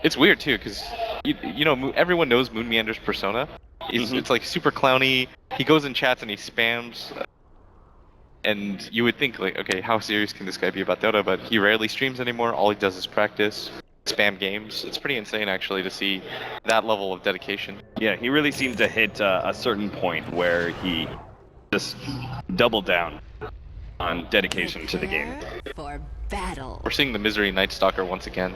It's weird too, because you know everyone knows Moon Meander's persona. It's like super clowny. He goes in chats and he spams, and you would think like, okay, how serious can this guy be about Dota? But he rarely streams anymore. All he does is practice, spam games. It's pretty insane actually to see that level of dedication. Yeah, he really seemed to hit a certain point where he just doubled down on dedication to the game. For battle. We're seeing the Misery Night Stalker once again.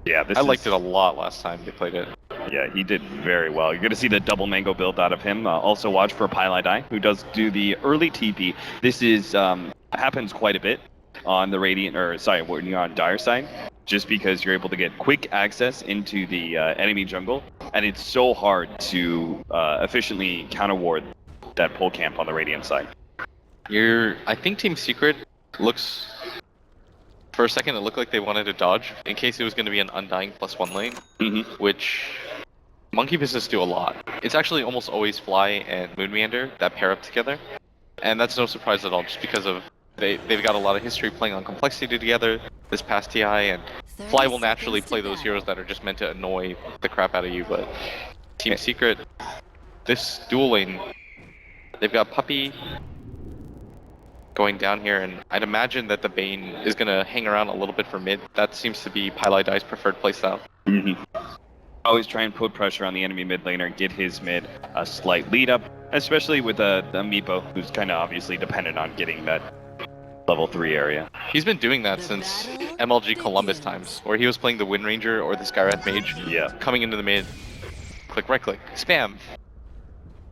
Yeah, I liked it a lot last time they played it. Yeah, he did very well. You're going to see the double mango build out of him. Also watch for Pylai, who does do the early TP. This is happens quite a bit on the Radiant, or sorry, when you're on Dire side, just because you're able to get quick access into the enemy jungle, and it's so hard to efficiently counter-ward that pull camp on the Radiant side. I think Team Secret looks... For a second, it looked like they wanted to dodge in case it was going to be an Undying +1 lane, which Monkey Business do a lot. It's actually almost always Fly and Moon Meander that pair up together, and that's no surprise at all, just because of they've got a lot of history playing on complexity together this past TI, and Fly will naturally play those heroes that are just meant to annoy the crap out of you. But Team Secret, this dual lane, they've got Puppey going down here, and I'd imagine that the Bane is going to hang around a little bit for mid. That seems to be Pylai's preferred playstyle. Always try and put pressure on the enemy mid laner, get his mid a slight lead up, especially with the Meepo, who's kind of obviously dependent on getting that level 3 area. He's been doing that since MLG Columbus times, where he was playing the Wind Ranger or the Skywrath Mage, coming into the mid, click, right click, spam.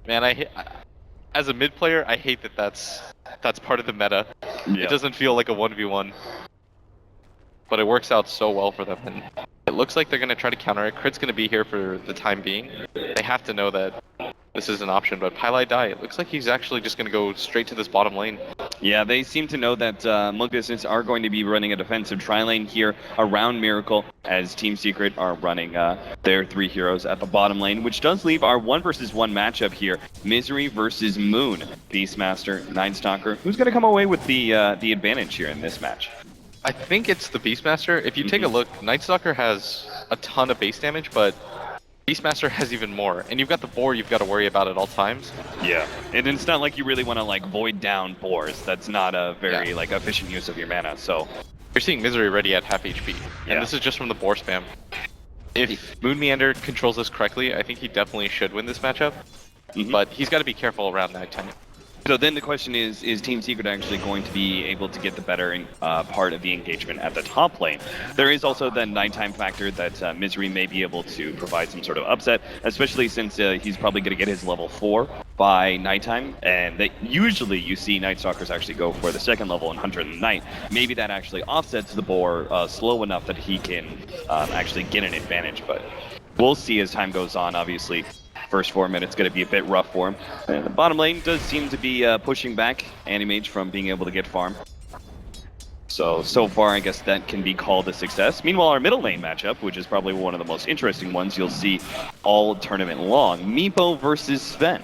Man, as a mid player, I hate that that's part of the meta. It doesn't feel like a 1v1, but it works out so well for them. And it looks like they're going to try to counter it. Crit's going to be here for the time being. They have to know that this is an option, but Pylai, it looks like he's actually just going to go straight to this bottom lane. Yeah, they seem to know that Monkey Business are going to be running a defensive tri-lane here around Miracle, as Team Secret are running their 3 heroes at the bottom lane, which does leave our 1 versus 1 matchup here. Misery versus Moon. Beastmaster, Nightstalker. Who's going to come away with the advantage here in this match? I think it's the Beastmaster. If you take a look, Nightstalker has a ton of base damage, but Beastmaster has even more. And you've got the boar you've got to worry about at all times. Yeah, and it's not like you really want to like void down boars. That's not a very like efficient use of your mana, so... You're seeing Misery ready at half HP, and this is just from the boar spam. If Moon Meander controls this correctly, I think he definitely should win this matchup, but he's got to be careful around nighttime. So then the question is Team Secret actually going to be able to get the better part of the engagement at the top lane? There is also the nighttime factor that Misery may be able to provide some sort of upset, especially since he's probably going to get his level 4 by nighttime, and that usually you see Nightstalkers actually go for the 2nd level in Hunter in the Night. Maybe that actually offsets the boar slow enough that he can actually get an advantage, but we'll see as time goes on, obviously. First 4 minutes going to be a bit rough for him. And the bottom lane does seem to be pushing back Animage from being able to get farm. So far, I guess that can be called a success. Meanwhile, our middle lane matchup, which is probably one of the most interesting ones you'll see all tournament long. Meepo versus Sven.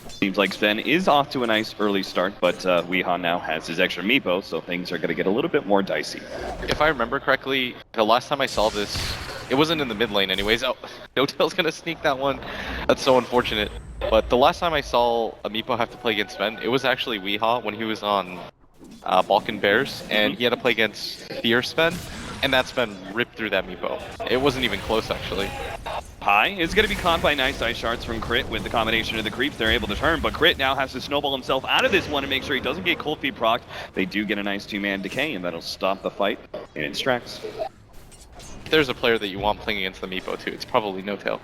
Seems like Sven is off to a nice early start, but Weehaw now has his extra Meepo, so things are going to get a little bit more dicey. If I remember correctly, the last time I saw this, it wasn't in the mid lane anyways. Oh, No-Tail's going to sneak that one. That's so unfortunate. But the last time I saw a Meepo have to play against Sven, it was actually Weehaw when he was on Balkan Bears, and he had to play against Fierce Sven, and that Sven ripped through that Meepo. It wasn't even close, actually. Pi is going to be caught by nice ice shards from Crit with the combination of the creeps. They're able to turn, but Crit now has to snowball himself out of this one and make sure he doesn't get cold feet procced. They do get a nice 2-man decay, and that'll stop the fight in its tracks. If there's a player that you want playing against the Meepo too, it's probably No-Tail.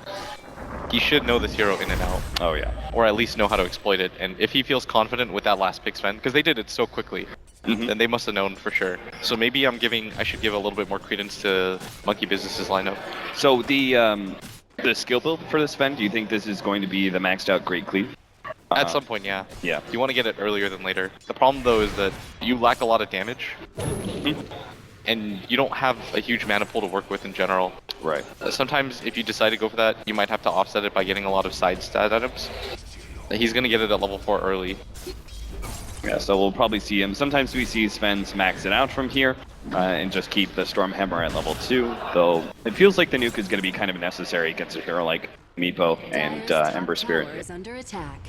He should know this hero in and out. Oh yeah. Or at least know how to exploit it. And if he feels confident with that last pick Sven, because they did it so quickly, then they must have known for sure. So maybe I should give a little bit more credence to Monkey Business's lineup. So the skill build for this Sven, do you think this is going to be the maxed out Great Cleave? At some point, yeah. Yeah. You want to get it earlier than later. The problem though is that you lack a lot of damage. And you don't have a huge mana pool to work with in general. Right. Sometimes if you decide to go for that, you might have to offset it by getting a lot of side stat items. He's going to get it at level 4 early. Yeah, so we'll probably see him. Sometimes we see Sven's max it out from here. and just keep the Stormhammer at level 2, though it feels like the nuke is going to be kind of necessary against a hero like Meepo and Ember Spirit. Under attack.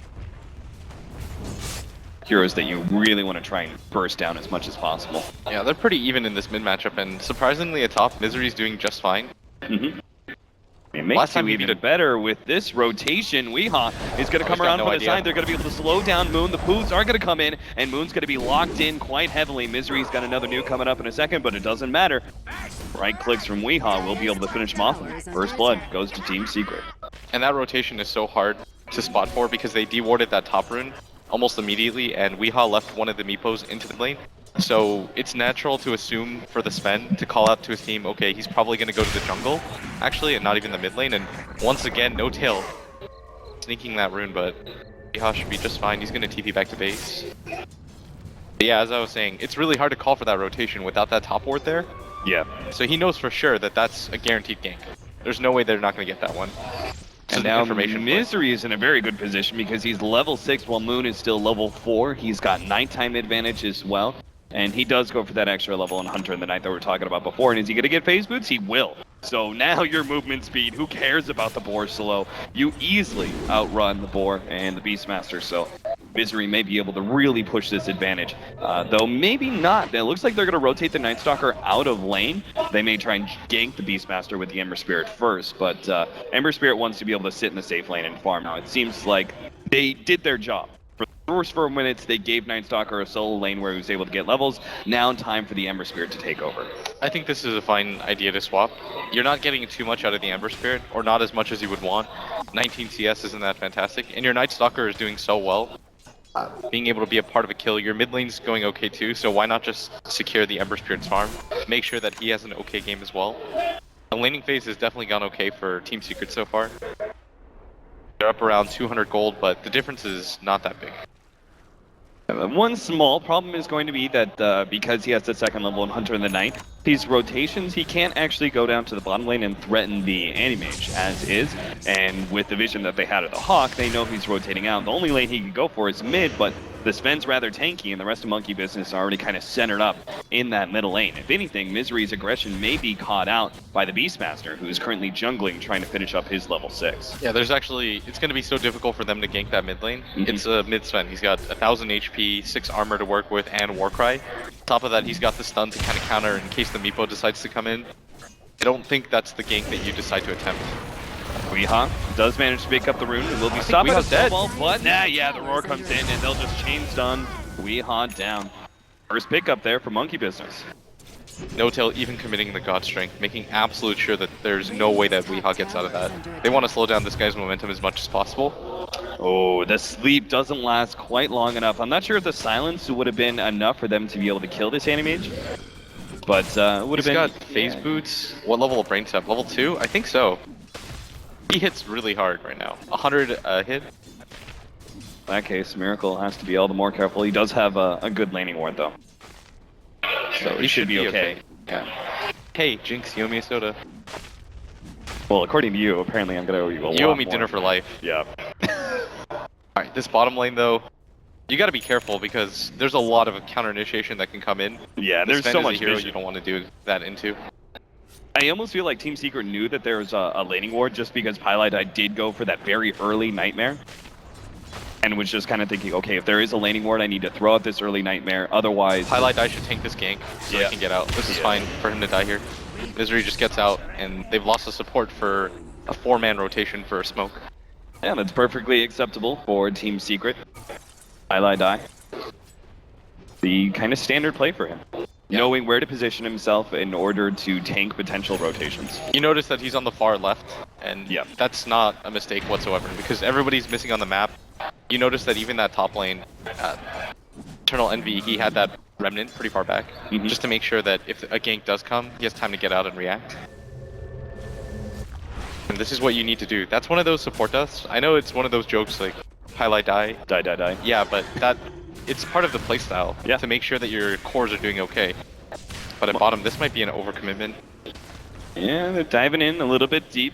Heroes that you really want to try and burst down as much as possible. Yeah, they're pretty even in this mid matchup, and surprisingly atop, Misery's doing just fine. It makes you even better with this rotation. Weehaw is going to come around from the side. They're going to be able to slow down Moon. The Poos are going to come in, and Moon's going to be locked in quite heavily. Misery's got another nuke coming up in a second, but it doesn't matter. Right clicks from Weehaw will be able to finish him off. First blood goes to Team Secret. And that rotation is so hard to spot for because they dewarded that top rune almost immediately, and Weehaw left one of the Meepos into the lane. So it's natural to assume for the Sven to call out to his team, okay, he's probably going to go to the jungle, actually, and not even the mid lane. And once again, no tail sneaking that rune, but Weehaw should be just fine. He's going to TP back to base. But yeah, as I was saying, it's really hard to call for that rotation without that top ward there. Yeah. So he knows for sure that that's a guaranteed gank. There's no way they're not going to get that one. And now Misery is in a very good position because he's level 6 while Moon is still level 4. He's got nighttime advantage as well. And he does go for that extra level on Hunter in the Night that we were talking about before. And is he going to get phase boots? He will. So now your movement speed, who cares about the boar slow? You easily outrun the boar and the Beastmaster. So Misery may be able to really push this advantage. Though maybe not. It looks like they're going to rotate the Night Stalker out of lane. They may try and gank the Beastmaster with the Ember Spirit first. But Ember Spirit wants to be able to sit in the safe lane and farm. Now it seems like they did their job. For the first 4 minutes, they gave Night Stalker a solo lane where he was able to get levels. Now time for the Ember Spirit to take over. I think this is a fine idea to swap. You're not getting too much out of the Ember Spirit, or not as much as you would want. 19 CS isn't that fantastic, and your Night Stalker is doing so well. Being able to be a part of a kill, your mid lane's going okay too, so why not just secure the Ember Spirit's farm? Make sure that he has an okay game as well. The laning phase has definitely gone okay for Team Secret so far. They're up around 200 gold, but the difference is not that big. One small problem is going to be that because he has the second level and Hunter in the Night, these rotations, he can't actually go down to the bottom lane and threaten the Anti-Mage as is. And with the vision that they had of the Hawk, they know he's rotating out. The only lane he can go for is mid, but the Sven's rather tanky, and the rest of Monkey Business is already kind of centered up in that middle lane. If anything, Misery's aggression may be caught out by the Beastmaster, who is currently jungling, trying to finish up his level 6. Yeah, there's actually, it's going to be so difficult for them to gank that mid lane. It's a mid Sven. He's got 1000 HP, 6 armor to work with, and Warcry. On top of that, he's got the stun to kind of counter in case the Meepo decides to come in. I don't think that's the gank that you decide to attempt. Weehaw does manage to pick up the rune and will be stopped by the snowball, but yeah, the roar comes in and they'll just chain stun Weehaw down. First pickup there for Monkey Business. No Tail even committing the God Strength, making absolute sure that there's no way that Weehaw gets out of that. They want to slow down this guy's momentum as much as possible. Oh, the sleep doesn't last quite long enough. I'm not sure if the silence would have been enough for them to be able to kill this Anti-Mage. But it would have been... He's got phase boots. What level of brain tap? Level 2? I think so. He hits really hard right now. 100 hit. In that case, Miracle has to be all the more careful. He does have a good laning ward, though. So he should be okay. Yeah. Hey, Jinx, you owe me a soda. Well, according to you, apparently I'm going to owe you a lot You owe me more. dinner for life. Yeah. Alright, this bottom lane, though, you got to be careful because there's a lot of counter initiation that can come in. Yeah, there's Sven so is a much hero vision. you don't want to do that into. I almost feel like Team Secret knew that there was a laning ward just because Pylai did go for that very early Nightmare. And was just kind of thinking, okay, if there is a laning ward, I need to throw out this early Nightmare, otherwise... Pylai should tank this gank so he can get out. This is fine for him to die here. Misery just gets out, and they've lost the support for a 4-man rotation for a smoke. Yeah, that's perfectly acceptable for Team Secret. Pylai die. The kind of standard play for him. Yeah. Knowing where to position himself in order to tank potential rotations. You notice that he's on the far left, and that's not a mistake whatsoever, because everybody's missing on the map. You notice that even that top lane, Eternal Envy, he had that remnant pretty far back, just to make sure that if a gank does come, he has time to get out and react. And this is what you need to do. That's one of those support deaths. I know it's one of those jokes like, highlight die. Die. Yeah, but it's part of the playstyle to make sure that your cores are doing okay. But at bottom, this might be an overcommitment. Yeah, they're diving in a little bit deep.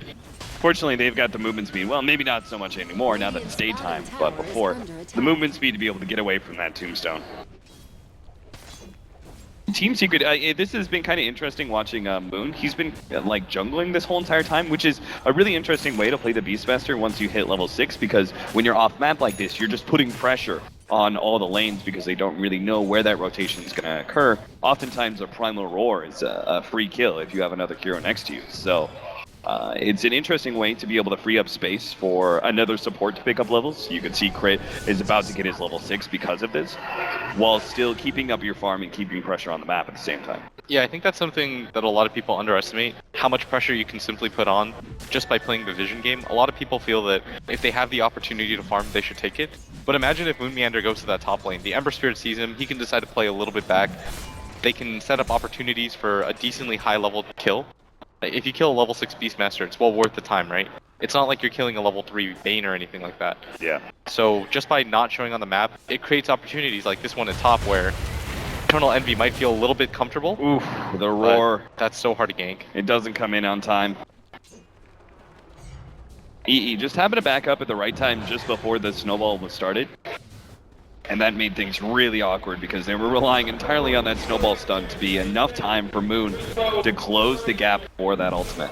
Fortunately, they've got the movement speed. Well, maybe not so much anymore now that it's daytime, but before, the movement speed to be able to get away from that tombstone. Team Secret, this has been kind of interesting watching Moon. He's been like jungling this whole entire time, which is a really interesting way to play the Beastmaster once you hit level 6, because when you're off map like this, you're just putting pressure on all the lanes because they don't really know where that rotation is going to occur. Oftentimes a Primal Roar is a free kill if you have another hero next to you. So it's an interesting way to be able to free up space for another support to pick up levels. You can see Crit is about to get his level 6 because of this, while still keeping up your farm and keeping pressure on the map at the same time. Yeah, I think that's something that a lot of people underestimate, how much pressure you can simply put on just by playing the vision game. A lot of people feel that if they have the opportunity to farm, they should take it. But imagine if Moon Meander goes to that top lane, the Ember Spirit sees him, he can decide to play a little bit back. They can set up opportunities for a decently high level kill. If you kill a level 6 Beastmaster, it's well worth the time, right? It's not like you're killing a level 3 Bane or anything like that. Yeah. So just by not showing on the map, it creates opportunities like this one at top where Eternal Envy might feel a little bit comfortable. Oof, the roar. That's so hard to gank. It doesn't come in on time. EE just happened to back up at the right time just before the snowball was started. And that made things really awkward because they were relying entirely on that snowball stun to be enough time for Moon to close the gap for that ultimate.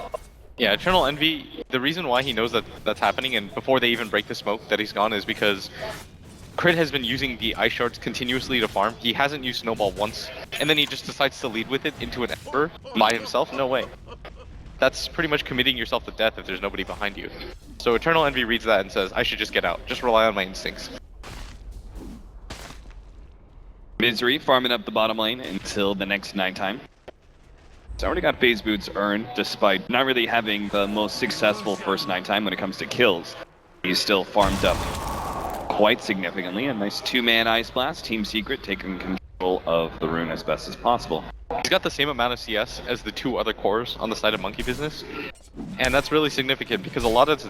Yeah, Eternal Envy, the reason why he knows that that's happening and before they even break the smoke that he's gone is because Crit has been using the Ice Shards continuously to farm. He hasn't used Snowball once, and then he just decides to lead with it into an Ember by himself? No way. That's pretty much committing yourself to death if there's nobody behind you. So Eternal Envy reads that and says, I should just get out. Just rely on my instincts. Misery farming up the bottom lane until the next nighttime. He's already got phase boots earned, despite not really having the most successful first nighttime when it comes to kills. He's still farmed up quite significantly. A nice 2-man Ice Blast. Team Secret taking control of the rune as best as possible. He's got the same amount of CS as the 2 other cores on the side of Monkey Business. And that's really significant because a lot of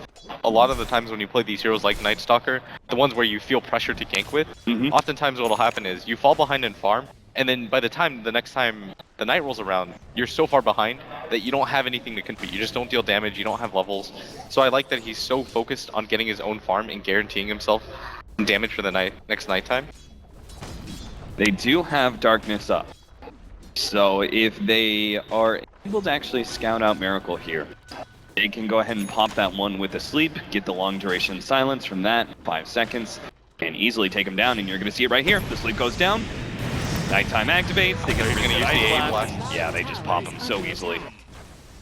the times when you play these heroes like Night Stalker, the ones where you feel pressure to gank with, oftentimes what'll happen is you fall behind and farm, and then by the time the next time the night rolls around, you're so far behind that you don't have anything to compete. You just don't deal damage, you don't have levels. So I like that he's so focused on getting his own farm and guaranteeing himself damage for the next nighttime. They do have darkness up. So if they are able to actually scout out Miracle here, they can go ahead and pop that one with a sleep, get the long duration silence from that, 5 seconds, and easily take him down, and you're going to see it right here. The sleep goes down, nighttime activates, they can use the Ice Blast. Yeah, they just pop him so easily.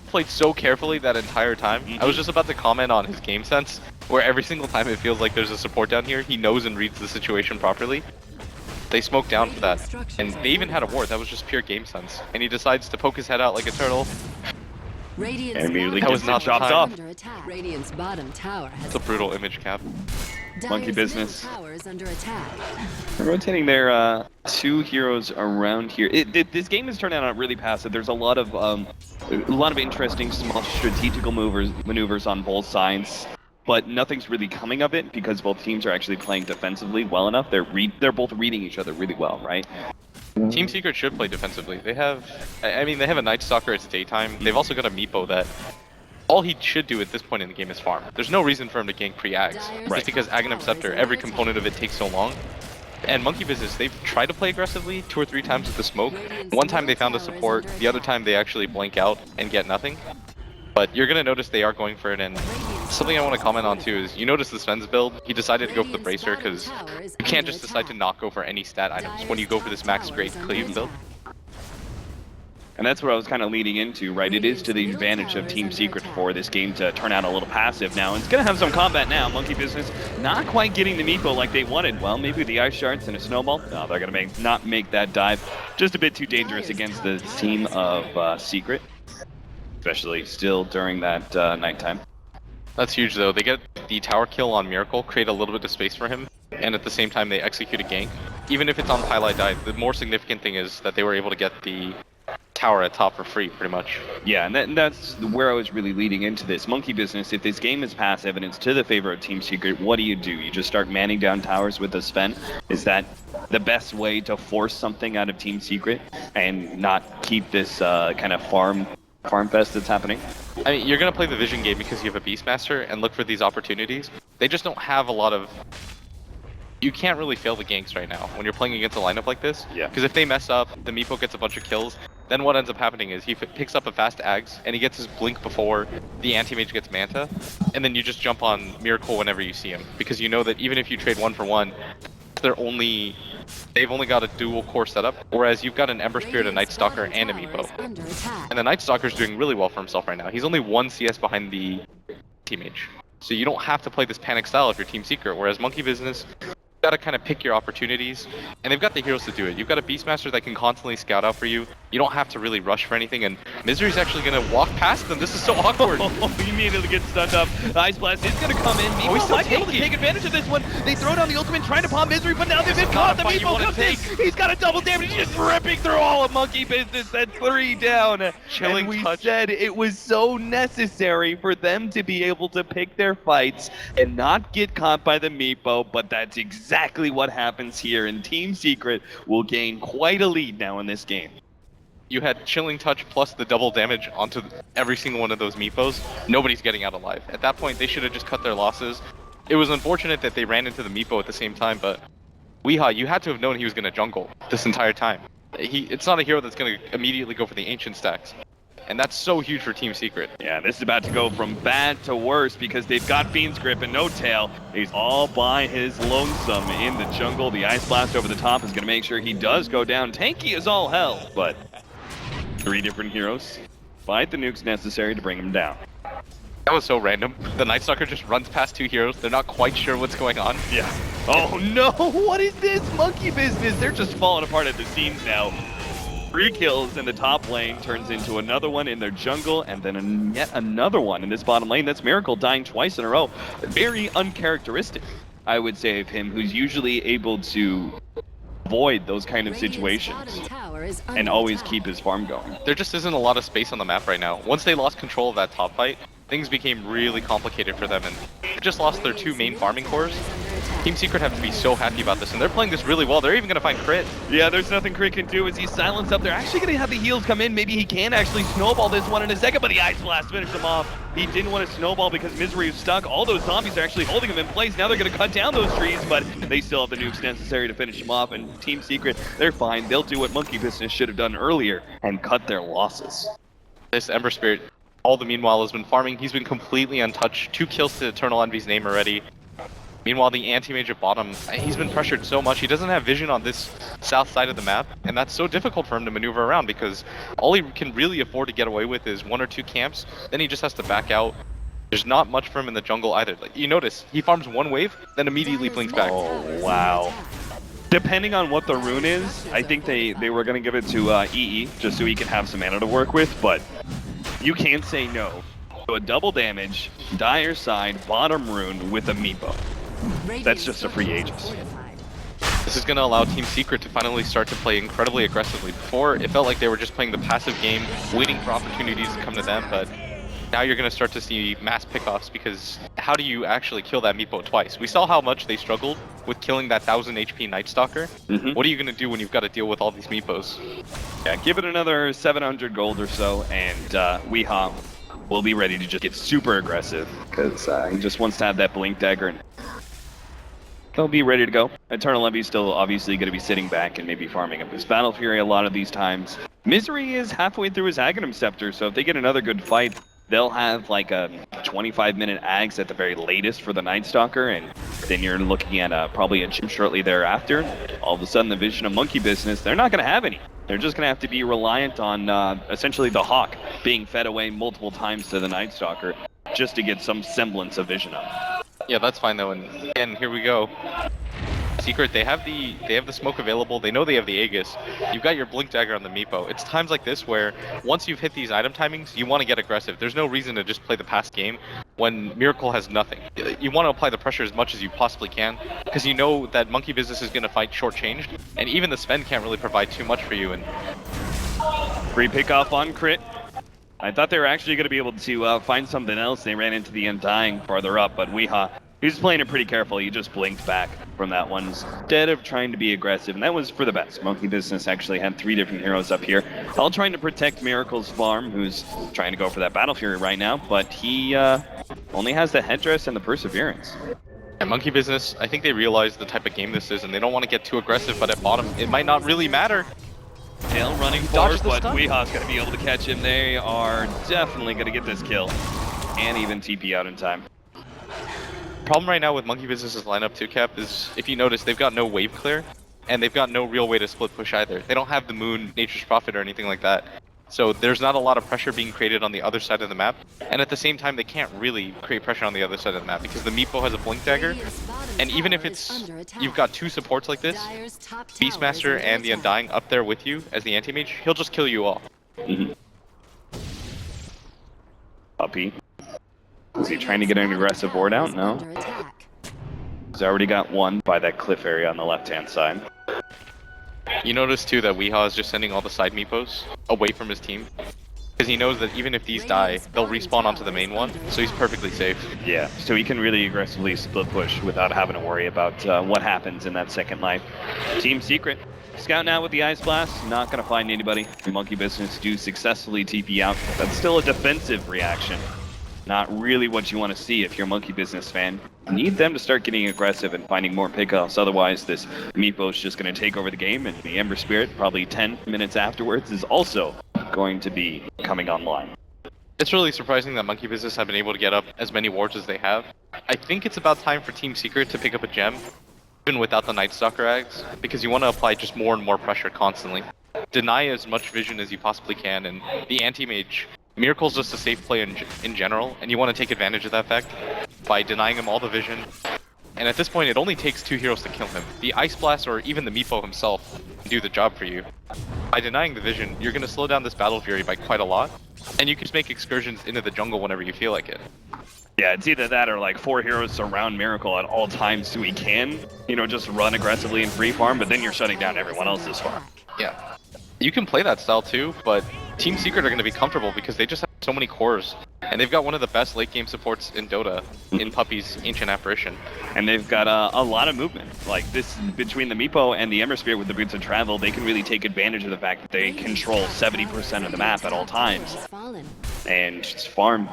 Played so carefully that entire time. I was just about to comment on his game sense, where every single time it feels like there's a support down here, he knows and reads the situation properly. They smoked down for that, and they even had a ward. That was just pure game sense. And he decides to poke his head out like a turtle. And immediately that was not chopped off. Radiant's bottom tower has It's a brutal image cap. Monkey Business. towers under attack. They're rotating their 2 heroes around here. This game has turned out really passive. There's a lot of interesting small strategical maneuvers on both sides. But nothing's really coming of it because both teams are actually playing defensively well enough. They're both reading each other really well, right? Team Secret should play defensively. They have a Night Stalker, it's daytime. They've also got a Meepo that all he should do at this point in the game is farm. There's no reason for him to gank pre-Ags. Just because Aghanim Scepter, every component of it takes so long. And Monkey Business, they've tried to play aggressively 2 or 3 times with the smoke. One time they found a support, the other time they actually blank out and get nothing. But you're going to notice they are going for it, and something I want to comment on too is, you notice the Sven's build, he decided to go for the Bracer because you can't just decide to not go for any stat items when you go for this max grade cleave build. And that's what I was kind of leading into, right? It is to the advantage of Team Secret for this game to turn out a little passive now. It's going to have some combat now. Monkey Business not quite getting the Meepo like they wanted. Well, maybe the Ice Shards and a Snowball. No, they're going to not make that dive. Just a bit too dangerous against the team of Secret. Especially still during that nighttime. That's huge though. They get the tower kill on Miracle, create a little bit of space for him, and at the same time they execute a gank. Even if it's on Pylai Die, the more significant thing is that they were able to get the tower at top for free, pretty much. Yeah, and that's where I was really leading into this. Monkey Business, if this game is passive and it's to the favor of Team Secret, what do? You just start manning down towers with the Sven? Is that the best way to force something out of Team Secret and not keep this kind of farm fest that's happening? I mean, you're going to play the vision game because you have a Beastmaster and look for these opportunities. They just don't have a lot of you can't really fail the ganks right now when you're playing against a lineup like this. Yeah. Because if they mess up, the Meepo gets a bunch of kills, then what ends up happening is he picks up a fast Ags, and he gets his blink before the anti-mage gets Manta, and then you just jump on Miracle whenever you see him. Because you know that even if you trade 1-for-1, they've only got a dual core setup, whereas you've got an Ember Spirit, a Night Stalker, and a Meepo. And the Night Stalker's doing really well for himself right now. He's only 1 CS behind the anti-mage. So you don't have to play this panic style if you're Team Secret, whereas Monkey Business, got to kind of pick your opportunities, and they've got the heroes to do it. You've got a Beastmaster that can constantly scout out for you. You don't have to really rush for anything, and Misery's actually going to walk past them. This is so awkward. He immediately gets stunned up. The Ice Blast is going to come in. Meepo might be able to take advantage of this one. They throw down the ultimate trying to palm Misery, but now they've been caught. The Meepo comes in. He's got a double damage. He's just ripping through all of Monkey Business. That's 3 down. Chilling and we touch. said it was so necessary for them to be able to pick their fights and not get caught by the Meepo, but that's exactly what happens here, and Team Secret will gain quite a lead now in this game. You had Chilling Touch plus the double damage onto every single one of those Meepos. Nobody's getting out alive. At that point, they should have just cut their losses. It was unfortunate that they ran into the Meepo at the same time, but Weeha, you had to have known he was going to jungle this entire time. It's not a hero that's going to immediately go for the Ancient stacks. And that's so huge for Team Secret. Yeah, this is about to go from bad to worse because they've got Fiend's Grip and no tail. He's all by his lonesome in the jungle. The Ice Blast over the top is going to make sure he does go down. Tanky is all hell, but 3 different heroes fight the nukes necessary to bring him down. That was so random. The Night Stalker just runs past 2 heroes. They're not quite sure what's going on. Yeah. Oh no, what is this Monkey Business? They're just falling apart at the seams now. 3 kills in the top lane turns into another one in their jungle, and then yet another one in this bottom lane. That's Miracle dying twice in a row. Very uncharacteristic, I would say, of him, who's usually able to avoid those kind of situations and always keep his farm going. There just isn't a lot of space on the map right now. Once they lost control of that top fight, things became really complicated for them, and they just lost their 2 main farming cores. Team Secret have to be so happy about this, and they're playing this really well. They're even going to find Crit. Yeah, there's nothing Crit can do as he's silenced up. They're actually going to have the heals come in. Maybe he can actually snowball this one in a second, but the Ice Blast finished him off. He didn't want to snowball because Misery was stuck. All those zombies are actually holding him in place. Now they're going to cut down those trees, but they still have the nukes necessary to finish him off, and Team Secret, they're fine. They'll do what Monkey Business should have done earlier and cut their losses. This Ember Spirit, all the meanwhile, has been farming. He's been completely untouched. 2 kills to Eternal Envy's name already. Meanwhile, the anti-mage at bottom, he's been pressured so much. He doesn't have vision on this south side of the map, and that's so difficult for him to maneuver around because all he can really afford to get away with is 1 or 2 camps. Then he just has to back out. There's not much for him in the jungle either. Like, you notice, he farms 1 wave, then immediately blinks back. Oh, wow. Depending on what the rune is, I think they were going to give it to EE, just so he can have some mana to work with, but you can't say no to a double damage, dire side, bottom rune with a Meepo. That's just a free Aegis. This is going to allow Team Secret to finally start to play incredibly aggressively. Before, it felt like they were just playing the passive game, waiting for opportunities to come to them, but now you're going to start to see mass pickoffs because how do you actually kill that Meepo twice? We saw how much they struggled with killing that 1000 HP Night Stalker. What are you going to do when you've got to deal with all these Meepos? Yeah, give it another 700 gold or so, and Weeha will be ready to just get super aggressive because he just wants to have that Blink Dagger and they'll be ready to go. Eternal Envy's still obviously going to be sitting back and maybe farming up his Battle Fury a lot of these times. Misery is halfway through his Aghanim Scepter, so if they get another good fight, they'll have like a 25-minute Ags at the very latest for the Night Stalker, and then you're looking at probably a chip shortly thereafter. All of a sudden, the vision of Monkey Business, they're not going to have any. They're just going to have to be reliant on essentially the Hawk being fed away multiple times to the Night Stalker just to get some semblance of vision up. Yeah, that's fine though, and again, here we go. Secret, they have the smoke available, they know they have the Aegis. You've got your Blink Dagger on the Meepo. It's times like this where once you've hit these item timings, you want to get aggressive. There's no reason to just play the past game when Miracle has nothing. You want to apply the pressure as much as you possibly can because you know that Monkey Business is going to fight shortchanged, and even the Sven can't really provide too much for you. And free pickoff on Crit. I thought they were actually going to be able to find something else. They ran into the Undying farther up, but Weeha, he was playing it pretty careful. He just blinked back from that one instead of trying to be aggressive, and that was for the best. Monkey Business actually had 3 different heroes up here, all trying to protect Miracle's farm, who's trying to go for that Battle Fury right now, but he only has the Headdress and the Perseverance. And Monkey Business, I think they realize the type of game this is, and they don't want to get too aggressive, but at bottom, it might not really matter. Tail running dodges forward, the but stun. Weeha's going to be able to catch him. They are definitely going to get this kill. And even TP out in time. Problem right now with Monkey Business's lineup too, Cap, is if you notice, they've got no wave clear, and they've got no real way to split push either. They don't have the Moon, Nature's Prophet, or anything like that. So there's not a lot of pressure being created on the other side of the map, and at the same time, they can't really create pressure on the other side of the map because the Meepo has a Blink Dagger, and even if it's you've got two supports like this, Beastmaster and the Undying up there with you as the anti-mage, he'll just kill you all. Puppy. Is he trying to get an aggressive ward out? No. He's already got one by that cliff area on the left-hand side. You notice too that Weehaw is just sending all the side Meepos away from his team. Because he knows that even if these die, they'll respawn onto the main one, so he's perfectly safe. Yeah, so he can really aggressively split push without having to worry about what happens in that second life. Team Secret, scouting out with the Ice Blast, not going to find anybody. Monkey Business do successfully TP out, but that's still a defensive reaction. Not really what you want to see if you're a Monkey Business fan. You need them to start getting aggressive and finding more pickoffs, otherwise this Meepo's just going to take over the game, and the Ember Spirit, probably 10 minutes afterwards, is also going to be coming online. It's really surprising that Monkey Business have been able to get up as many wards as they have. I think it's about time for Team Secret to pick up a gem, even without the Night Stalker Ags, because you want to apply just more and more pressure constantly. Deny as much vision as you possibly can, and the Anti-Mage, Miracle's just a safe play in general, and you want to take advantage of that fact by denying him all the vision. And at this point, it only takes two heroes to kill him. The Ice Blast or even the Meepo himself can do the job for you. By denying the vision, you're going to slow down this Battle Fury by quite a lot, and you can just make excursions into the jungle whenever you feel like it. Yeah, it's either that or like 4 heroes surround Miracle at all times so he can, you know, just run aggressively in free farm, but then you're shutting down everyone else's farm. Yeah. You can play that style too, but Team Secret are going to be comfortable because they just have so many cores. And they've got one of the best late game supports in Dota, in Puppy's Ancient Apparition. And they've got a lot of movement. Like this, between the Meepo and the Ember Spirit with the Boots of Travel, they can really take advantage of the fact that they control 70% of the map at all times. And just farm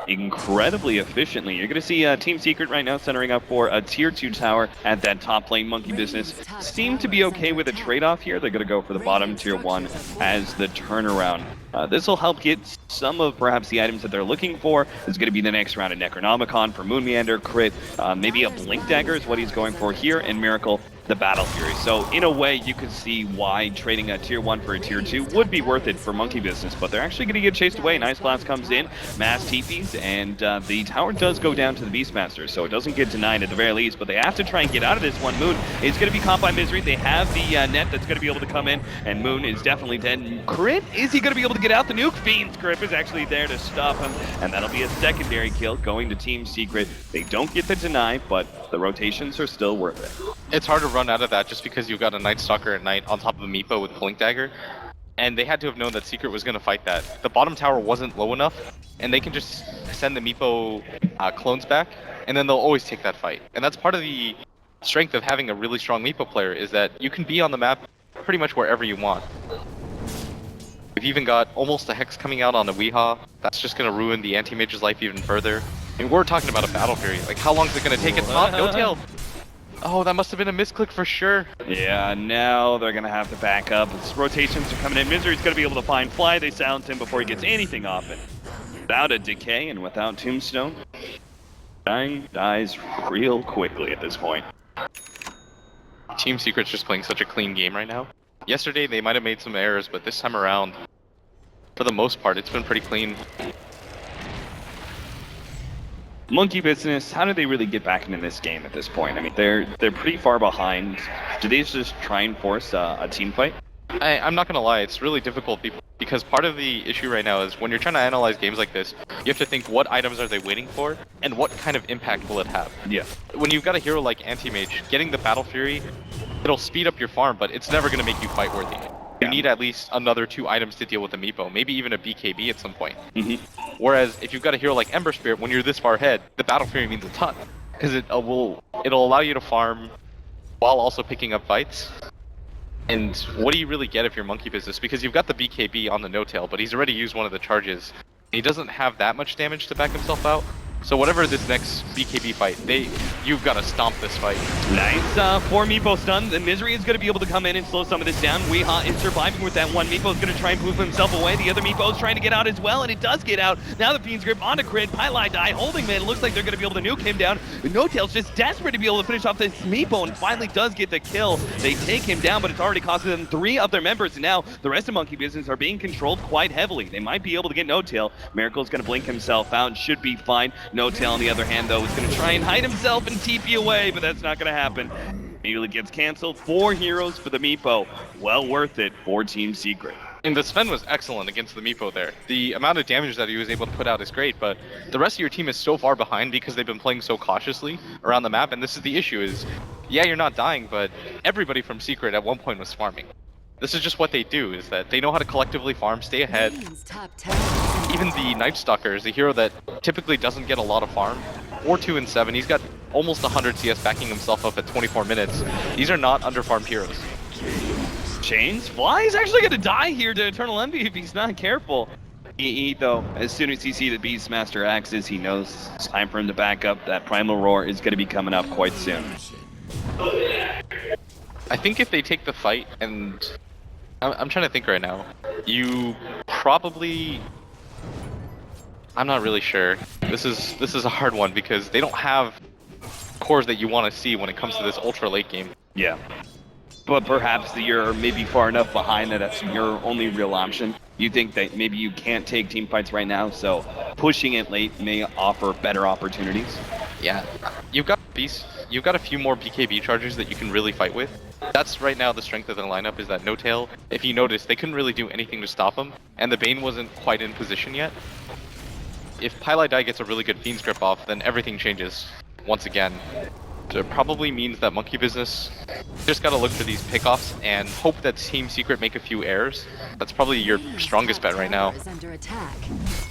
incredibly efficiently. You're going to see Team Secret right now centering up for a tier 2 tower at that top lane. Monkey Business seem to be okay with a trade-off here. They're going to go for the bottom tier 1 as the turnaround. This will help get some of perhaps the items that they're looking for. It's going to be the next round of Necronomicon for Moon Meander, Crit, maybe a Blink Dagger is what he's going for here, and Miracle, the Battle Fury. So in a way, you could see why trading a tier 1 for a tier 2 would be worth it for Monkey Business, but they're actually going to get chased away. Nice Blast comes in, mass TPs, and the tower does go down to the Beastmaster, so it doesn't get denied at the very least, but they have to try and get out of this one. Moon is going to be caught by Misery. They have the net that's going to be able to come in, and Moon is definitely dead. Crit, is he going to be able to get out? The nuke Fiend's Grip is actually there to stop him, and that'll be a secondary kill going to Team Secret. They don't get the deny, but the rotations are still worth it. It's hard to run out of that just because you've got a Night Stalker at night on top of a Meepo with Blink Dagger. And they had to have known that Secret was going to fight that. The bottom tower wasn't low enough, and they can just send the Meepo clones back, and then they'll always take that fight. And that's part of the strength of having a really strong Meepo player, is that you can be on the map pretty much wherever you want. We've even got almost a Hex coming out on the Weehaw. That's just going to ruin the Anti-Mage's life even further. I mean, we're talking about a Battle Fury. Like, how long is it going to take it? Top, no tail. Oh, that must have been a misclick for sure. Yeah, now they're going to have to back up. Its rotations are coming in. Misery's going to be able to find Fly. They silence him before he gets anything off it. Without a Decay and without Tombstone, Dying dies real quickly at this point. Team Secret's just playing such a clean game right now. Yesterday, they might have made some errors, but this time around, for the most part, it's been pretty clean. Monkey Business, how do they really get back into this game at this point? I mean, they're pretty far behind. Do they just try and force a team fight? I'm not gonna lie, it's really difficult because part of the issue right now is when you're trying to analyze games like this, you have to think what items are they waiting for and what kind of impact will it have. Yeah. When you've got a hero like Anti-Mage, getting the Battle Fury, it'll speed up your farm, but it's never gonna make you fight worthy. You need at least another 2 items to deal with a Meepo, maybe even a BKB at some point. Whereas if you've got a hero like Ember Spirit, when you're this far ahead, the Battle Fury means a ton, because it'll allow you to farm while also picking up fights. And what do you really get if you're Monkey Business? Because you've got the BKB on the no-tail, but he's already used one of the charges. He doesn't have that much damage to back himself out, So whatever this next BKB fight, you've got to stomp this fight. Nice 4 Meepo stuns, and Misery is going to be able to come in and slow some of this down. Weeha is surviving with that one. Meepo is going to try and poof himself away. The other Meepo is trying to get out as well, and it does get out. Now the Fiend's Grip onto Crit, Pylai Die holding mid. It looks like they're going to be able to nuke him down. No-Tail's just desperate to be able to finish off this Meepo, and finally does get the kill. They take him down, but it's already costing them 3 of their members, and now the rest of Monkey Business are being controlled quite heavily. They might be able to get No-Tail. Miracle's going to blink himself out and should be fine. No-Tail, on the other hand, though, is going to try and hide himself and TP away, but that's not going to happen. Immediately gets canceled. 4 heroes for the Meepo. Well worth it for Team Secret. And the Sven was excellent against the Meepo there. The amount of damage that he was able to put out is great, but the rest of your team is so far behind because they've been playing so cautiously around the map, and this is the issue is, yeah, you're not dying, but everybody from Secret at one point was farming. This is just what they do, is that they know how to collectively farm, stay ahead. Even the Night Stalker is a hero that typically doesn't get a lot of farm. 4-2 and 7, he's got almost 100 CS backing himself up at 24 minutes. These are not underfarmed heroes. Chains Fly is actually going to die here to Eternal Envy if he's not careful. EE though, as soon as he sees the Beastmaster axes, he knows it's time for him to back up. That Primal Roar is going to be coming up quite soon. I think if they take the fight, and I'm trying to think right now, you probably... I'm not really sure. This is a hard one because they don't have cores that you want to see when it comes to this ultra late game. Yeah. But perhaps you're maybe far enough behind that that's your only real option. You think that maybe you can't take team fights right now, so pushing it late may offer better opportunities. Yeah, you've got a few more BKB chargers that you can really fight with. That's right now the strength of the lineup, is that No-Tail, if you notice, they couldn't really do anything to stop him, and the Bane wasn't quite in position yet. If Pylai Die gets a really good Fiend's Grip off, then everything changes once again. It probably means that Monkey Business just gotta look for these pickoffs and hope that Team Secret make a few errors. That's probably your strongest bet right now.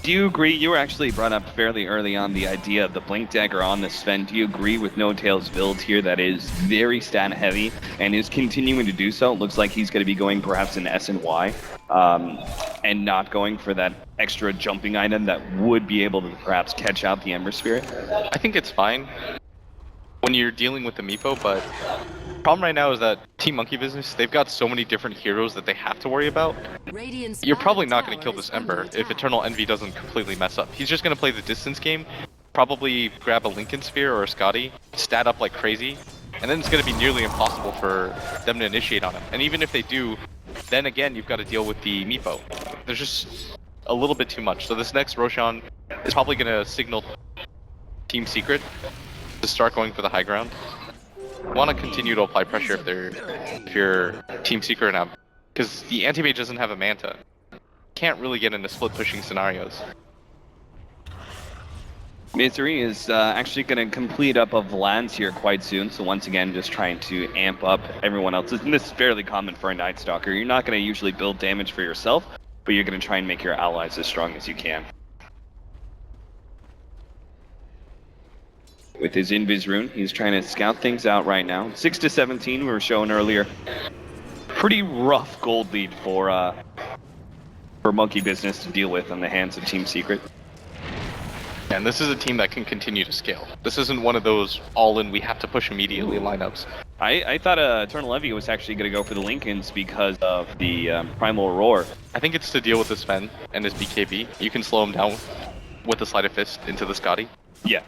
Do you agree? You were actually brought up fairly early on the idea of the Blink Dagger on the Sven. Do you agree with No-Tail's build here that is very stat heavy and is continuing to do so? It looks like he's going to be going perhaps in S and Y and not going for that extra jumping item that would be able to perhaps catch out the Ember Spirit. I think it's fine when you're dealing with the Meepo, but the problem right now is that Team Monkey Business, they've got so many different heroes that they have to worry about. You're probably not going to kill this Ember if Eternal Envy doesn't completely mess up. He's just going to play the distance game, probably grab a Lincoln Sphere or a Scotty, stat up like crazy, and then it's going to be nearly impossible for them to initiate on him. And even if they do, then again, you've got to deal with the Meepo. There's just a little bit too much. So this next Roshan is probably going to signal Team Secret to start going for the high ground. Want to continue to apply pressure if you're Team Secret now, because the anti-mage doesn't have a Manta. Can't really get into split pushing scenarios. Misery is actually going to complete up a Vlan's here quite soon, so once again just trying to amp up everyone else. And this is fairly common for a Night Stalker. You're not going to usually build damage for yourself, but you're going to try and make your allies as strong as you can. With his Invis rune, he's trying to scout things out right now. 6-17, we were showing earlier. Pretty rough gold lead for Monkey Business to deal with on the hands of Team Secret. And this is a team that can continue to scale. This isn't one of those all-in, we have to push immediately lineups. I thought Eternal Envy was actually going to go for the Lincolns because of the Primal Roar. I think it's to deal with the Sven and his BKB. You can slow him down with the Sleight of Fist into the Scotty. Yeah.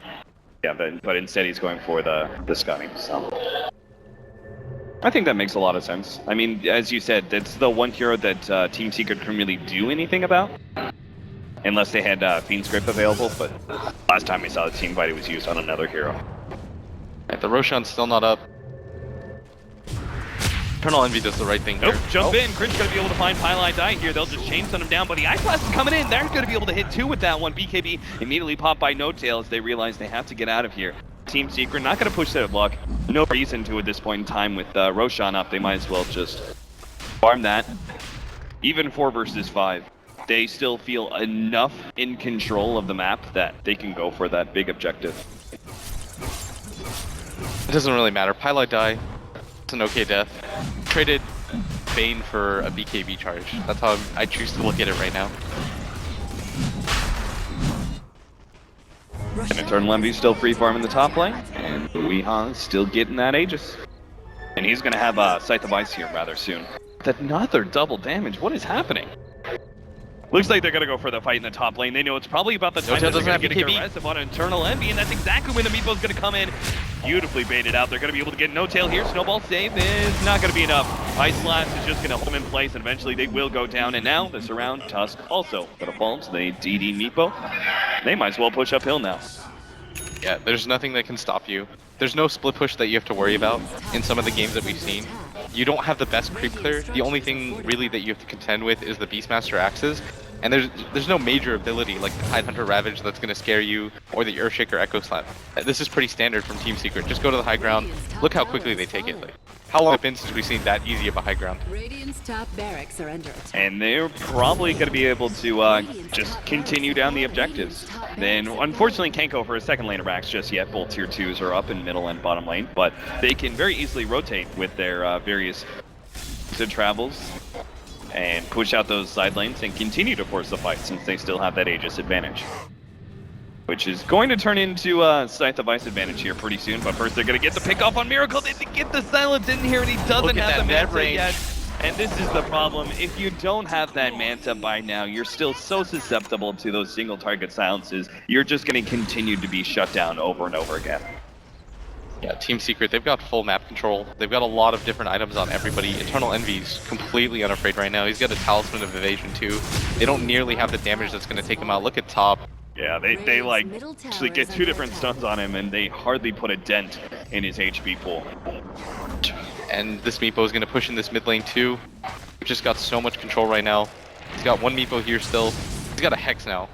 Yeah, but instead he's going for the Scotty, so... I think that makes a lot of sense. I mean, as you said, that's the one hero that Team Secret couldn't really do anything about. Unless they had Fiend's Grip available, but last time we saw the team fight, it was used on another hero. Right, the Roshan's still not up. Eternal Envy does the right thing here. Jump in. Crit's going to be able to find Pylai Die here. They'll just chain stun him down, but the Ice Blast is coming in. They're going to be able to hit 2 with that one. BKB immediately popped by No-Tail as they realize they have to get out of here. Team Secret not going to push their luck. No reason to at this point in time with Roshan up. They might as well just farm that. Even 4 versus 5. They still feel enough in control of the map that they can go for that big objective. It doesn't really matter. Pylai Die, it's an okay death. Traded Bane for a BKB charge. That's how I choose to look at it right now. And Eternal Envy's still free farming the top lane, and Weeha's still getting that Aegis. And he's gonna have a Scythe of Ice here rather soon. Another double damage, what is happening? Looks like they're gonna go for the fight in the top lane. They know it's probably about the time that they're gonna get aggressive on Eternal Envy, and that's exactly when the Meepo's gonna come in. Beautifully baited out. They're gonna be able to get No Tail here. Snowball save is not gonna be enough. Ice Blast is just gonna hold them in place, and eventually they will go down. And now the Surround Tusk also gonna fall to the DD Meepo. They might as well push uphill now. Yeah, there's nothing that can stop you. There's no split push that you have to worry about in some of the games that we've seen. You don't have the best creep clear. The only thing really that you have to contend with is the Beastmaster axes. And there's no major ability like the Tidehunter Ravage that's going to scare you, or the Earthshaker Echo Slam. This is pretty standard from Team Secret. Just go to the high ground. Look how quickly they take it. Like, how long has it been since we've seen that easy of a high ground? Radiant's top barracks are under attack. And they're probably going to be able to just continue down the objectives. Then, unfortunately, can't go for a second lane of racks just yet. Both tier 2s are up in middle and bottom lane, but they can very easily rotate with their various travels and push out those side lanes and continue to force the fight since they still have that Aegis advantage. Which is going to turn into a Scythe of Ice advantage here pretty soon, but first they're going to get the pick off on Miracle. They get the silence in here, and he doesn't have the Manta yet. And this is the problem. If you don't have that Manta by now, you're still so susceptible to those single target silences. You're just going to continue to be shut down over and over again. Yeah, Team Secret, they've got full map control. They've got a lot of different items on everybody. Eternal Envy's completely unafraid right now. He's got a Talisman of Evasion too. They don't nearly have the damage that's going to take him out. Look at top. Yeah, they like actually get 2 different stuns on him, and they hardly put a dent in his HP pool. And this Meepo is going to push in this mid lane too. He's just got so much control right now. He's got one Meepo here still. He's got a Hex now.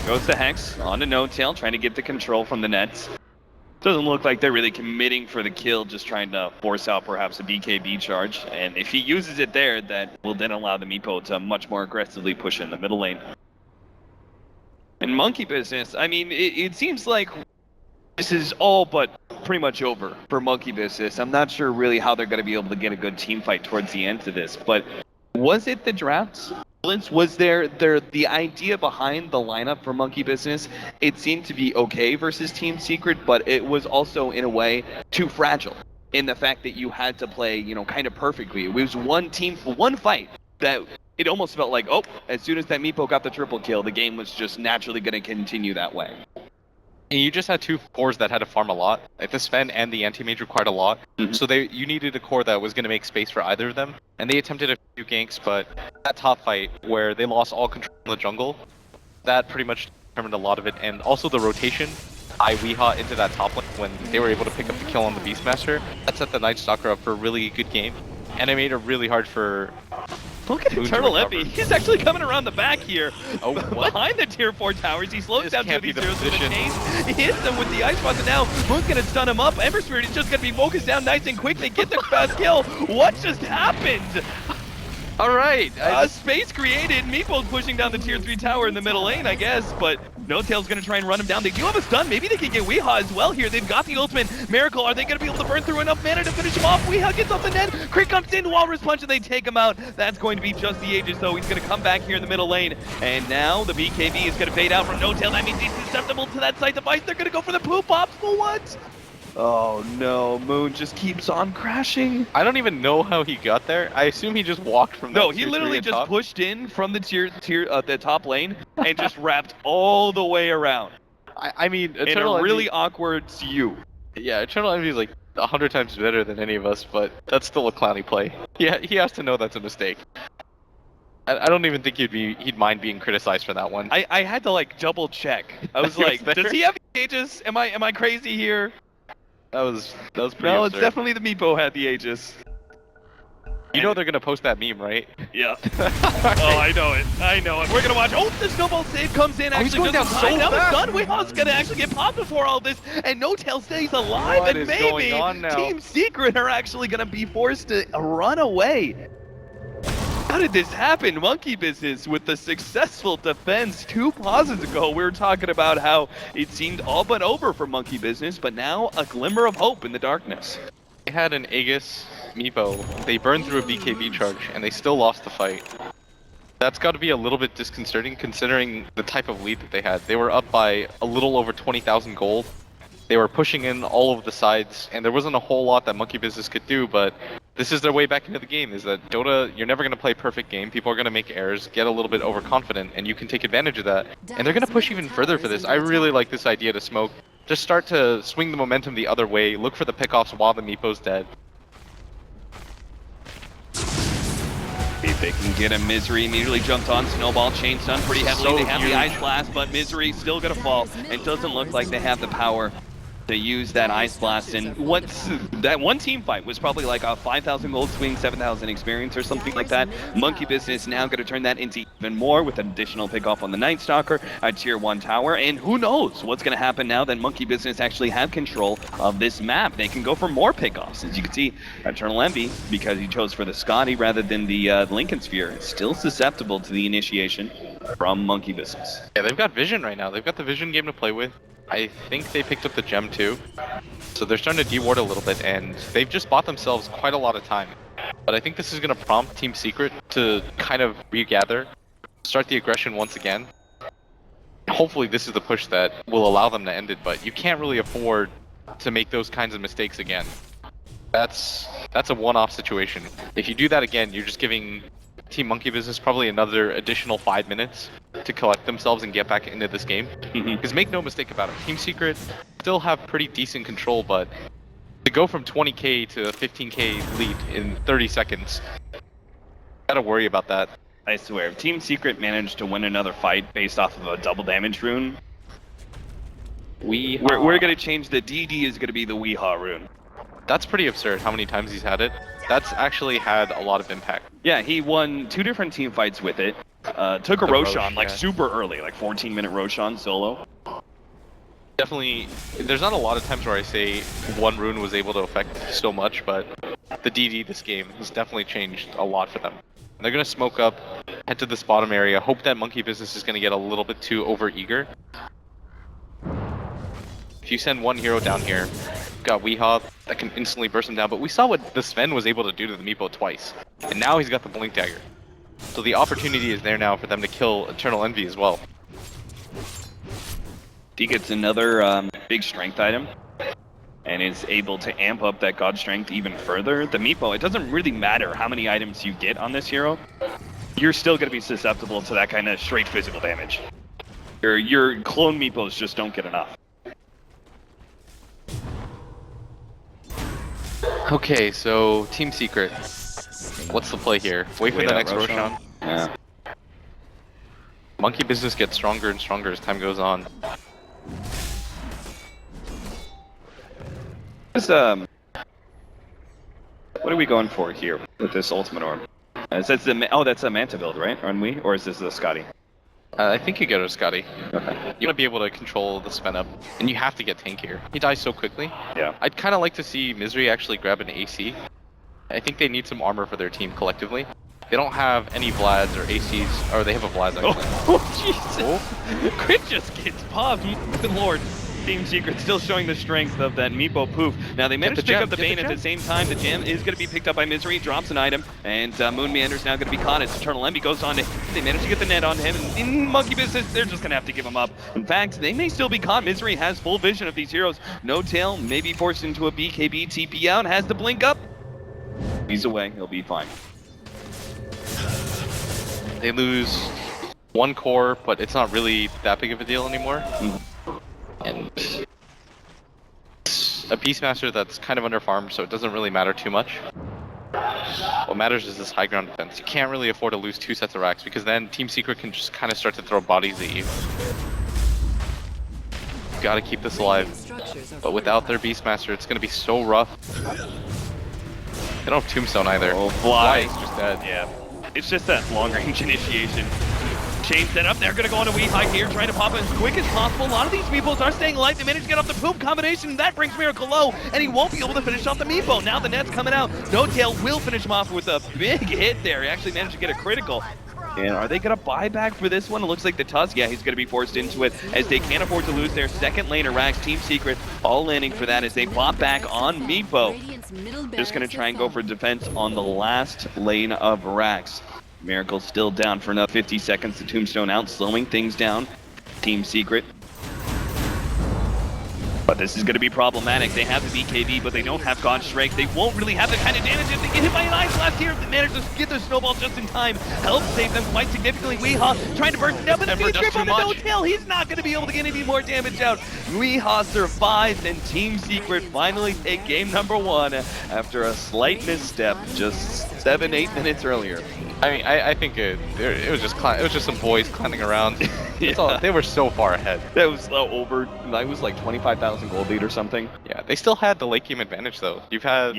Goes to Hex, on to No Tail, trying to get the control from the nets. Doesn't look like they're really committing for the kill, just trying to force out perhaps a BKB charge. And if he uses it there, that will then allow the Meepo to much more aggressively push in the middle lane. And Monkey Business, I mean, it seems like this is all but pretty much over for Monkey Business. I'm not sure really how they're going to be able to get a good team fight towards the end to this, but was it the drafts? Was there the idea behind the lineup for Monkey Business? It seemed to be okay versus Team Secret, but it was also in a way too fragile in the fact that you had to play, you know, kind of perfectly. It was one team, one fight that it almost felt like, oh, as soon as that Meepo got the triple kill, the game was just naturally going to continue that way. And you just had 2 cores that had to farm a lot. Like the Sven and the Anti-Mage required a lot. So you needed a core that was going to make space for either of them. And they attempted a few ganks, but that top fight where they lost all control in the jungle, that pretty much determined a lot of it. And also the rotation by Weeha into that top lane when they were able to pick up the kill on the Beastmaster, that set the Night Stalker up for a really good game. And it made it really hard for... Look at Eternal Envy. He's actually coming around the back here. Oh, what? Behind the tier 4 towers. He slows down to these zeros with the position. chase. He hits them with the Ice Box, and now Moon's going to stun him up. Ember Spirit is just going to be focused down nice and quick. They get the fast kill. What just happened? Alright. Space created. Meepo's pushing down the tier 3 tower in the middle lane, I guess, but No Tail's going to try and run him down. They do have a stun. Maybe they can get Weeha as well here. They've got the ultimate. Miracle, are they going to be able to burn through enough mana to finish him off? Weeha gets off the net. Crit comes in, Walrus Punch, and they take him out. That's going to be just the Aegis, though. He's going to come back here in the middle lane. And now the BKB is going to fade out from No Tail. That means he's susceptible to that Scythe of Ice. They're going to go for the poop pops. For what? Oh no, Moon just keeps on crashing. I don't even know how he got there. I assume he just walked from No, he literally just pushed in from the the top lane and just wrapped all the way around. I mean, in a really awkward U. Yeah, Eternal Envy is like 100 times better than any of us, but that's still a clowny play. Yeah, he has to know that's a mistake. I don't even think he'd mind being criticized for that one. I had to like double check. I was like, does he have Aegis? Am I crazy here? That was pretty No, absurd. it's definitely the Meepo had the Aegis. You know they're gonna post that meme, right? Yeah. Oh, I know it. We're gonna watch. Oh, the snowball save comes in. He's going down so fast. Now it's done. Weeha's gonna actually get popped before all this, and No Tail stays alive. What and is maybe going on now? Team Secret are actually gonna be forced to run away. How did this happen? Monkey Business with the successful defense 2 pauses ago. We were talking about how it seemed all but over for Monkey Business, but now a glimmer of hope in the darkness. They had an Aegis Meepo. They burned through a BKB charge, and they still lost the fight. That's got to be a little bit disconcerting considering the type of lead that they had. They were up by a little over 20,000 gold. They were pushing in all of the sides, and there wasn't a whole lot that Monkey Business could do, but this is their way back into the game, is that Dota, you're never going to play perfect game. People are going to make errors, get a little bit overconfident, and you can take advantage of that. And they're going to push even further for this. I really like this idea to smoke. Just start to swing the momentum the other way, look for the pickoffs while the Meepo's dead. If they can get a Misery, immediately jumped on, Snowball, chain stun pretty heavily. So they have huge. the Ice Blast, but Misery still gonna fall. It doesn't look like they have the power to use that Ice Blast. And once that one team fight was probably like a 5,000 gold swing, 7,000 experience or something like that. Monkey Business now gonna turn that into even more with an additional pick off on the Night Stalker, a tier 1 tower, and who knows what's gonna happen now that Monkey Business actually have control of this map. They can go for more pickoffs. As you can see, Eternal Envy, because he chose for the Scotty rather than the Lincoln Sphere, is still susceptible to the initiation from Monkey Business. Yeah, they've got Vision right now. They've got the Vision game to play with. I think they picked up the gem too. So they're starting to deward a little bit, and they've just bought themselves quite a lot of time. But I think this is going to prompt Team Secret to kind of regather, start the aggression once again. Hopefully this is the push that will allow them to end it, but you can't really afford to make those kinds of mistakes again. That's a one-off situation. If you do that again, you're just giving Team Monkey Business probably another additional 5 minutes to collect themselves and get back into this game. Because make no mistake about it, Team Secret still have pretty decent control, but to go from 20k to a 15k lead in 30 seconds, gotta worry about that. I swear, if Team Secret managed to win another fight based off of a double damage rune, we're gonna change the DD is gonna be the Weehaw rune. That's pretty absurd how many times he's had it. That's actually had a lot of impact. Yeah, he won 2 different team fights with it. Took a The Roshan, Rosh, like yeah. super early, like 14-minute Roshan solo. Definitely, there's not a lot of times where I say one rune was able to affect so much, but the DD this game has definitely changed a lot for them. And they're going to smoke up, head to this bottom area, hope that Monkey Business is going to get a little bit too over-eager. If you send one hero down here, you've got Weehaw that can instantly burst him down, but we saw what the Sven was able to do to the Meepo twice. And now he's got the Blink Dagger. So the opportunity is there now for them to kill Eternal Envy as well. He gets another big strength item and is able to amp up that God Strength even further. The Meepo, it doesn't really matter how many items you get on this hero. You're still going to be susceptible to that kind of straight physical damage. Your clone Meepos just don't get enough. Okay, so Team Secret. What's the play here? Wait for the next Roshan. Yeah. Monkey Business gets stronger and stronger as time goes on. What are we going for here with this Ultimate Orb? That's that's a Manta build, right? Aren't we? Or is this the Scotty? I think you get a Scotty. Okay. You want to be able to control the Sven up, and you have to get tank here. He dies so quickly. Yeah. I'd kind of like to see Misery actually grab an AC. I think they need some armor for their team collectively. They don't have any Vlads or ACs, or they have a Vlad actually. Oh, Jesus! Crit just gets popped. Good lord. Team Secret still showing the strength of that Meepo poof. Now they managed to pick up the Bane at the same time. The gem is going to be picked up by Misery, drops an item, and Moon Meander's now going to be caught as Eternal Envy goes on to him. They managed to get the net on him, and in Monkey Business, they're just going to have to give him up. In fact, they may still be caught. Misery has full vision of these heroes. No Tail may be forced into a BKB TP out, has to blink up. He's away, he'll be fine. They lose one core, but it's not really that big of a deal anymore. And it's a Beastmaster that's kind of underfarmed, so it doesn't really matter too much. What matters is this high ground defense. You can't really afford to lose 2 sets of racks, because then Team Secret can just kind of start to throw bodies at you. You gotta keep this alive. But without their Beastmaster, it's gonna be so rough. They don't have Tombstone either. Oh, Fly is just dead. Yeah. It's just that long-range initiation. Chain set up, they're gonna go on a Weehaw here, trying to pop as quick as possible. A lot of these Meepos are staying alive. They managed to get off the poop combination. That brings Miracle low, and he won't be able to finish off the Meepo. Now the net's coming out. No Tail will finish him off with a big hit there. He actually managed to get a critical. And are they gonna buy back for this one? It looks like the Tusk, yeah, he's gonna be forced into it as they can't afford to lose their second laner. Rax, Team Secret, all landing for that as they bought back on Meepo. Just gonna try and go for defense on the last lane of Rax. Miracle still down for another 50 seconds. The Tombstone out, slowing things down. Team Secret. But this is going to be problematic. They have the BKB, but they don't have God Strike. They won't really have the kind of damage if they get hit by an Ice Blast here. If they manage to get their snowball just in time, help save them quite significantly. Weehaw trying to burst it down, but the Ember does V-Trip too on the much. no-tail. He's not going to be able to get any more damage out. Weehaw survives, and Team Secret finally take game number 1 after a slight misstep just 7-8 minutes earlier. I mean, I think it was just some boys clowning around. That's all. Yeah. They were so far ahead. That was that was like 25,000 gold lead or something. Yeah, they still had the late game advantage though. You have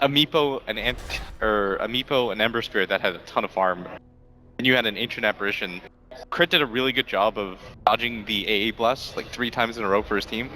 a Meepo, a Meepo, an Ember Spirit that had a ton of farm, and you had an Ancient Apparition. Crit did a really good job of dodging the AA Blast like 3 times in a row for his team.